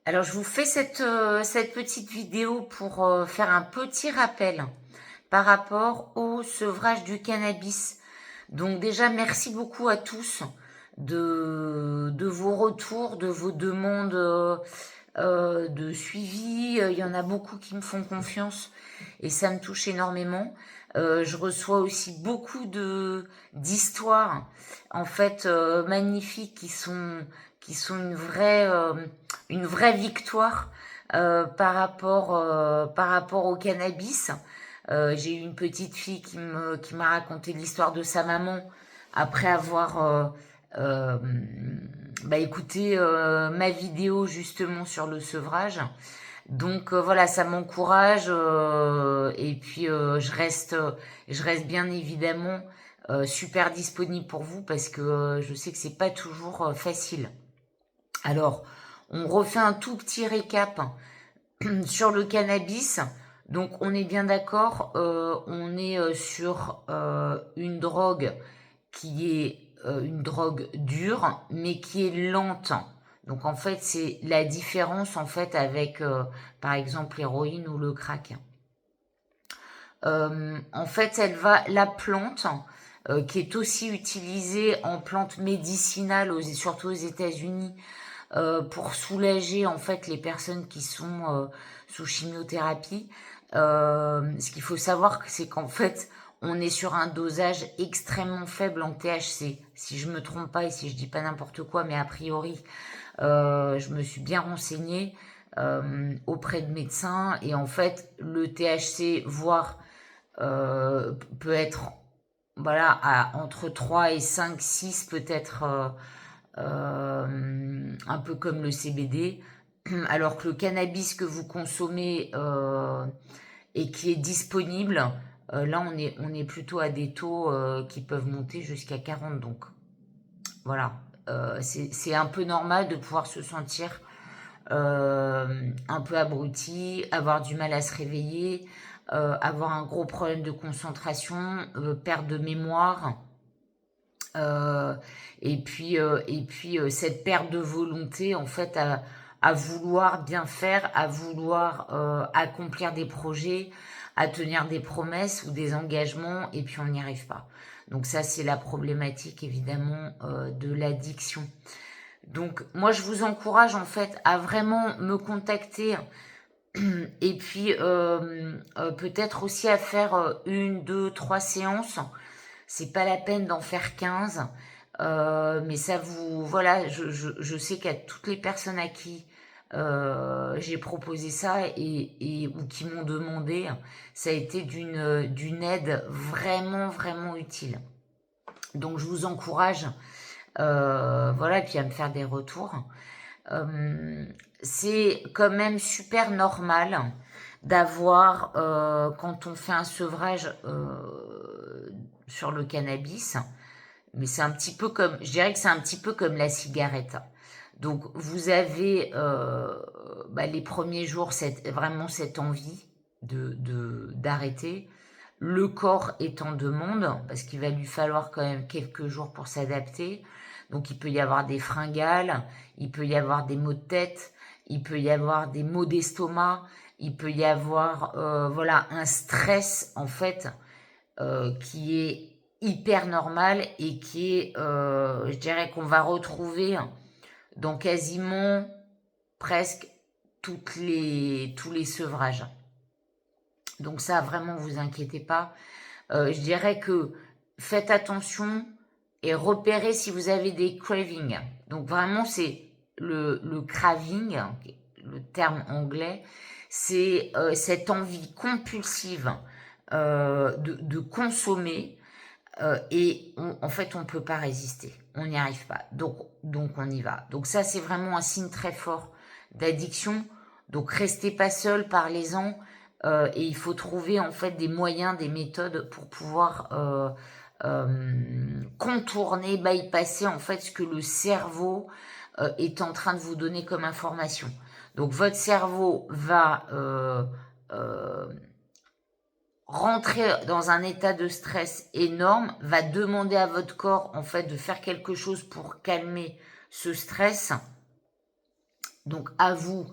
Alors, je vous fais cette petite vidéo pour faire un petit rappel par rapport au sevrage du cannabis. Donc déjà, merci beaucoup à tous de vos retours, de vos demandes de suivi. Il y en a beaucoup qui me font confiance et ça me touche énormément. Je reçois aussi beaucoup d'histoires en fait magnifiques qui sont une vraie victoire par rapport au cannabis. J'ai eu une petite fille qui m'a raconté l'histoire de sa maman après avoir écouté ma vidéo justement sur le sevrage. Donc voilà, ça m'encourage et puis je reste bien évidemment super disponible pour vous parce que je sais que c'est pas toujours facile. Alors, on refait un tout petit récap sur le cannabis. Donc, on est bien d'accord, on est sur une drogue qui est une drogue dure, mais qui est lente. Donc, en fait, c'est la différence en fait avec, par exemple, l'héroïne ou le crack. En fait, la plante, qui est aussi utilisée en plante médicinale, surtout aux États-Unis, pour soulager en fait les personnes qui sont sous chimiothérapie. Ce qu'il faut savoir, c'est qu'en fait, on est sur un dosage extrêmement faible en THC. Si je me trompe pas et si je dis pas n'importe quoi, mais a priori, je me suis bien renseignée auprès de médecins et en fait, le THC, voire peut être voilà entre 3 et 5 6 peut-être un peu comme le CBD, alors que le cannabis que vous consommez et qui est disponible, là on est plutôt à des taux qui peuvent monter jusqu'à 40. Donc voilà, c'est un peu normal de pouvoir se sentir un peu abruti, avoir du mal à se réveiller, avoir un gros problème de concentration, perte de mémoire. Euh, et puis cette perte de volonté en fait à vouloir bien faire, à vouloir accomplir des projets, à tenir des promesses ou des engagements et puis on n'y arrive pas. Donc ça c'est la problématique évidemment de l'addiction. Donc moi je vous encourage en fait à vraiment me contacter et puis peut-être aussi à faire une, deux, trois séances. C'est pas la peine d'en faire 15. Mais ça vous... Voilà, je sais qu'à toutes les personnes à qui j'ai proposé ça ou qui m'ont demandé, ça a été d'une aide vraiment, vraiment utile. Donc je vous encourage, voilà, et puis à me faire des retours. Euh, c'est quand même super normal d'avoir, quand on fait un sevrage sur le cannabis, mais c'est un petit peu comme, je dirais que c'est un petit peu comme la cigarette. Donc vous avez les premiers jours vraiment cette envie d'arrêter. Le corps est en demande parce qu'il va lui falloir quand même quelques jours pour s'adapter. Donc il peut y avoir des fringales, il peut y avoir des maux de tête, il peut y avoir des maux d'estomac, il peut y avoir voilà un stress en fait qui est hyper normal et qui est, je dirais qu'on va retrouver dans quasiment presque tous les sevrages. Donc ça, vraiment, vous inquiétez pas. Je dirais que faites attention et repérez si vous avez des cravings. Donc vraiment, c'est le craving, le terme anglais, c'est cette envie compulsive de consommer en fait, on ne peut pas résister. On n'y arrive pas. Donc, on y va. Donc, ça, c'est vraiment un signe très fort d'addiction. Donc, restez pas seul, parlez-en. Et il faut trouver, en fait, des moyens, des méthodes pour pouvoir contourner, bypasser, en fait, ce que le cerveau est en train de vous donner comme information. Donc, votre cerveau va rentrer dans un état de stress énorme, va demander à votre corps en fait de faire quelque chose pour calmer ce stress Donc à vous,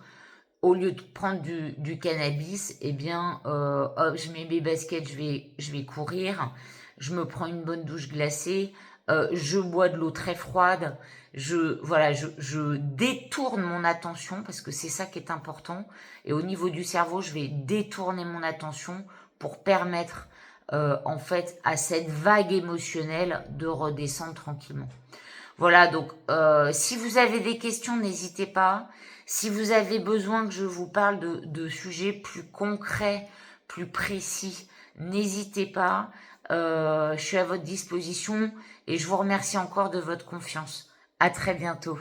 au lieu de prendre du cannabis, eh bien, hop, je mets mes baskets, je vais courir, je me prends une bonne douche glacée, je bois de l'eau très froide, voilà, je détourne mon attention parce que c'est ça qui est important. Et au niveau du cerveau, je vais détourner mon attention pour permettre en fait à cette vague émotionnelle de redescendre tranquillement. Voilà, donc si vous avez des questions, n'hésitez pas. Si vous avez besoin que je vous parle de sujets plus concrets, plus précis, n'hésitez pas. Je suis à votre disposition et je vous remercie encore de votre confiance. À très bientôt.